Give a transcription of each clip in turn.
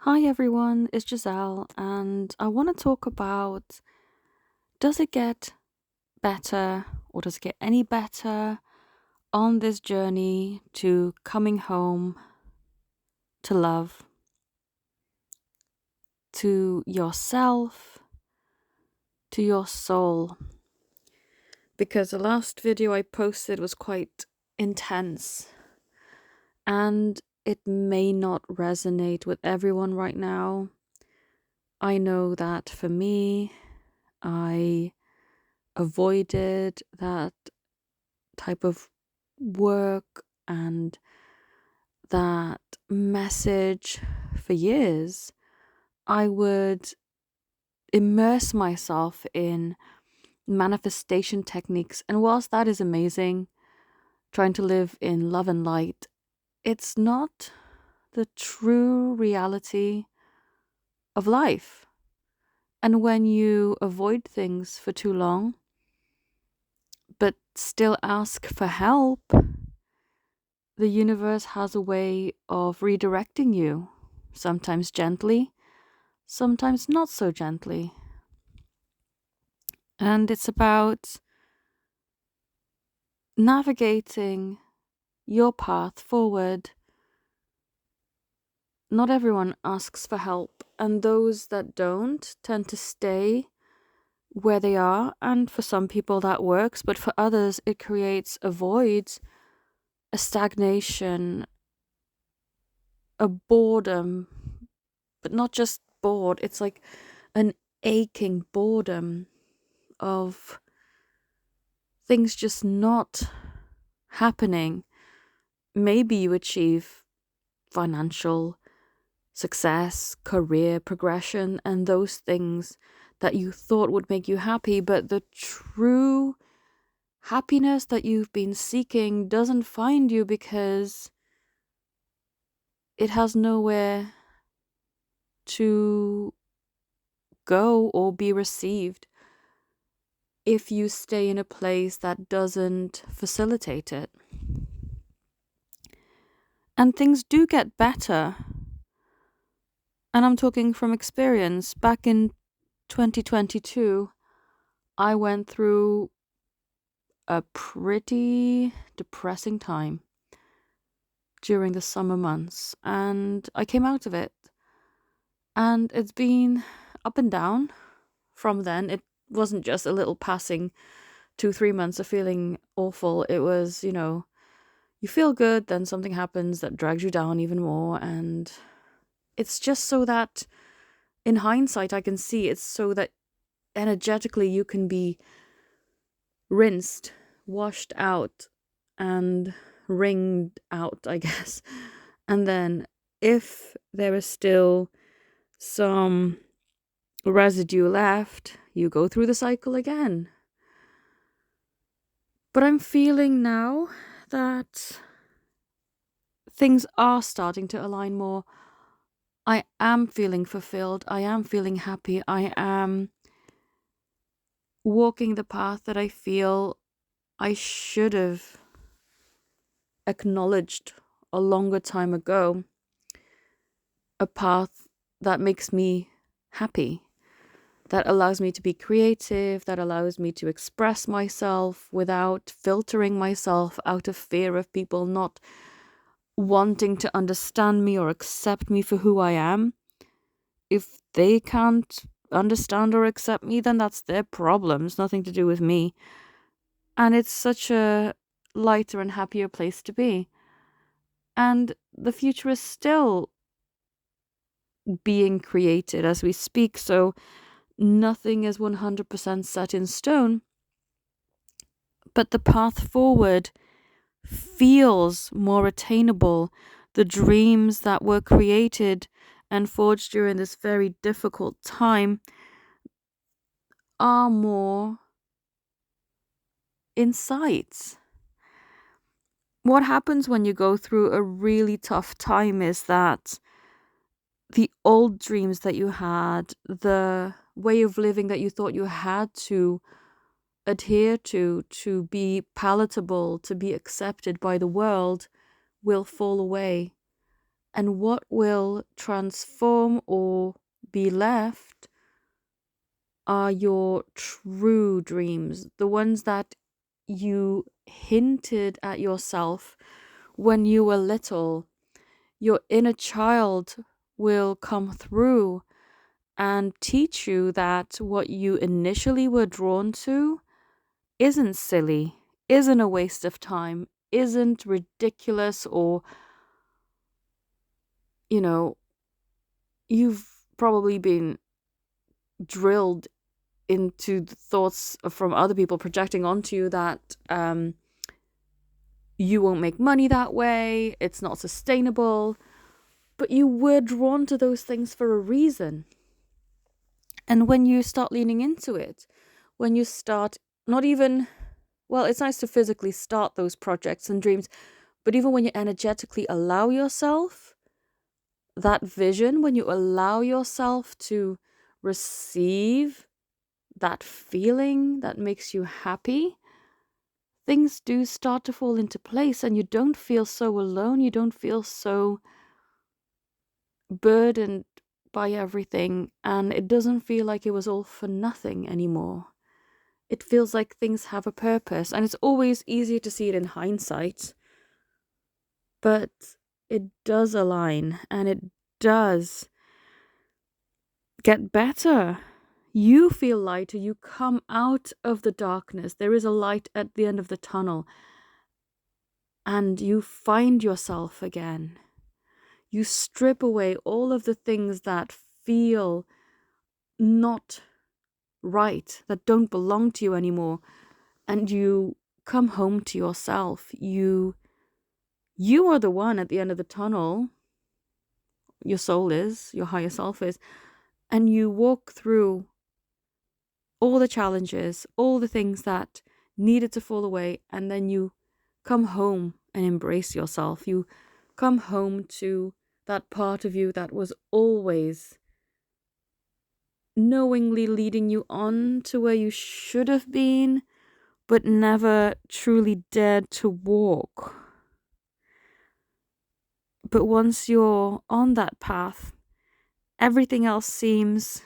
Hi everyone, it's Giselle, and I want to talk about, does it get better or does it get any better on this journey to coming home to love, to yourself, to your soul? Because the last video I posted was quite intense and it may not resonate with everyone right now. I know that for me, I avoided that type of work and that message for years. I would immerse myself in manifestation techniques. And whilst that is amazing, trying to live in love and light, it's not the true reality of life. And when you avoid things for too long, but still ask for help, the universe has a way of redirecting you, sometimes gently, sometimes not so gently. And it's about navigating your path forward. Not everyone asks for help, and those that don't tend to stay where they are. And for some people that works, but for others, it creates a void, a stagnation, a boredom, but not just bored, it's like an aching boredom of things just not happening. Maybe you achieve financial success, career progression, and those things that you thought would make you happy, but the true happiness that you've been seeking doesn't find you because it has nowhere to go or be received if you stay in a place that doesn't facilitate it. And things do get better. And I'm talking from experience. Back in 2022, I went through a pretty depressing time during the summer months, and I came out of it. And it's been up and down from then. It wasn't just a little passing 2-3 months of feeling awful. It was, you feel good, then something happens that drags you down even more. And it's just so that in hindsight, I can see it's so that energetically you can be rinsed, washed out, and wringed out, I guess. And then if there is still some residue left, you go through the cycle again. But I'm feeling now that things are starting to align more. I am feeling fulfilled. I am feeling happy. I am walking the path that I feel I should have acknowledged a longer time ago. A path that makes me happy, that allows me to be creative, that allows me to express myself without filtering myself out of fear of people not wanting to understand me or accept me for who I am. If they can't understand or accept me, then that's their problem. It's nothing to do with me. And it's such a lighter and happier place to be. And the future is still being created as we speak, so nothing is 100% set in stone. But the path forward feels more attainable. The dreams that were created and forged during this very difficult time are more in sight. What happens when you go through a really tough time is that the old dreams that you had, the way of living that you thought you had to adhere to be palatable, to be accepted by the world, will fall away. And what will transform or be left are your true dreams, the ones that you hinted at yourself when you were little. Your inner child will come through and teach you that what you initially were drawn to isn't silly, isn't a waste of time, isn't ridiculous, or, you've probably been drilled into the thoughts from other people projecting onto you that you won't make money that way, it's not sustainable. But you were drawn to those things for a reason. And when you start leaning into it, when you start not even, well, it's nice to physically start those projects and dreams, but even when you energetically allow yourself that vision, when you allow yourself to receive that feeling that makes you happy, things do start to fall into place and you don't feel so alone. You don't feel so burdened by everything, and it doesn't feel like it was all for nothing anymore. It feels like things have a purpose, and it's always easier to see it in hindsight, but it does align and it does get better. You feel lighter, you come out of the darkness. There is a light at the end of the tunnel, and you find yourself again. You strip away all of the things that feel not right, that don't belong to you anymore, and you come home to yourself. You are the one at the end of the tunnel. Your soul is, your higher self is, and you walk through all the challenges, all the things that needed to fall away, and then you come home and embrace yourself. You come home to that part of you that was always knowingly leading you on to where you should have been, but never truly dared to walk. But once you're on that path, everything else seems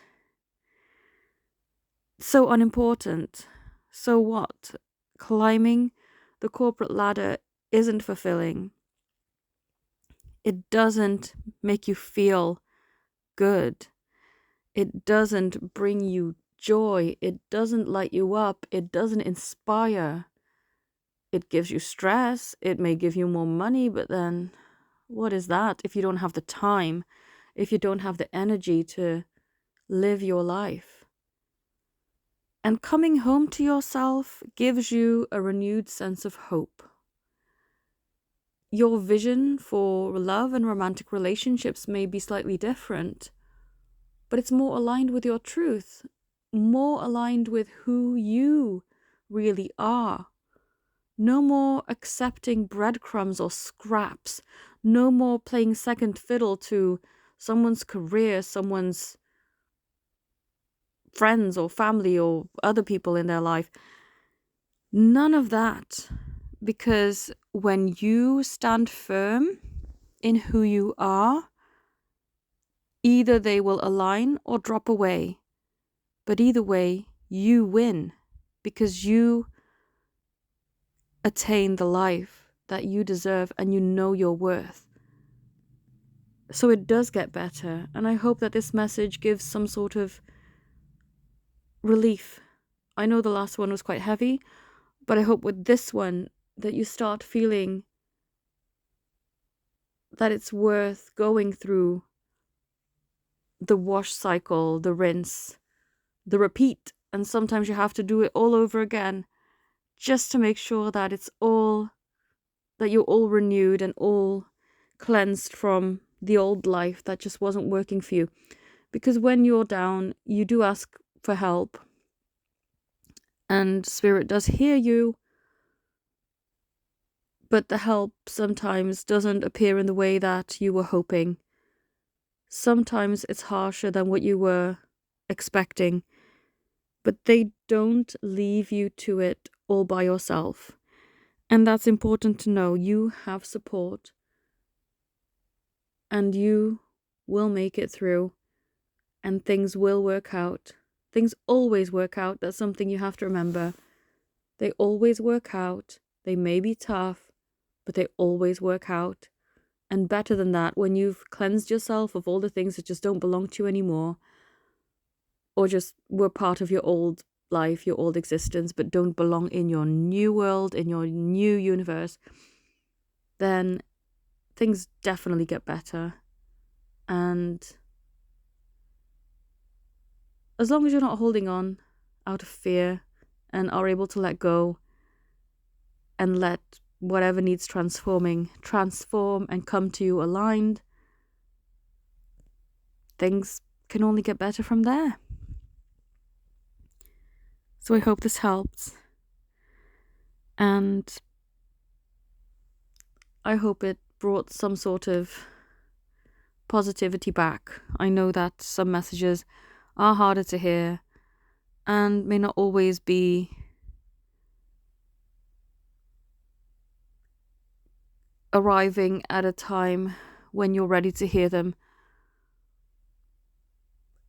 so unimportant. So what? Climbing the corporate ladder isn't fulfilling. It doesn't make you feel good. It doesn't bring you joy. It doesn't light you up. It doesn't inspire. It gives you stress. It may give you more money, but then what is that if you don't have the time, if you don't have the energy to live your life? And coming home to yourself gives you a renewed sense of hope. Your vision for love and romantic relationships may be slightly different, but it's more aligned with your truth, more aligned with who you really are. No more accepting breadcrumbs or scraps. No more playing second fiddle to someone's career, someone's friends or family or other people in their life. None of that. Because when you stand firm in who you are, either they will align or drop away. But either way, you win because you attain the life that you deserve and you know your worth. So it does get better, and I hope that this message gives some sort of relief. I know the last one was quite heavy, but I hope with this one that you start feeling that it's worth going through the wash cycle, the rinse, the repeat, and sometimes you have to do it all over again just to make sure that you're all renewed and all cleansed from the old life that just wasn't working for you. Because when you're down, you do ask for help, and Spirit does hear you, but the help sometimes doesn't appear in the way that you were hoping. Sometimes it's harsher than what you were expecting, but they don't leave you to it all by yourself. And that's important to know. You have support. and you will make it through, and things will work out. Things always work out. That's something you have to remember. They always work out. They may be tough, but they always work out. And better than that, when you've cleansed yourself of all the things that just don't belong to you anymore, or just were part of your old life, your old existence, but don't belong in your new world, in your new universe, then things definitely get better. And as long as you're not holding on out of fear and are able to let go and let whatever needs transforming transform and come to you aligned, things can only get better from there. So I hope this helps, and I hope it brought some sort of positivity back. I know that some messages are harder to hear and may not always be arriving at a time when you're ready to hear them.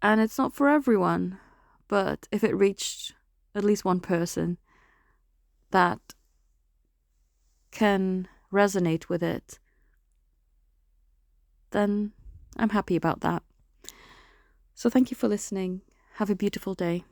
And it's not for everyone, but if it reached at least one person that can resonate with it, then I'm happy about that. So thank you for listening. Have a beautiful day.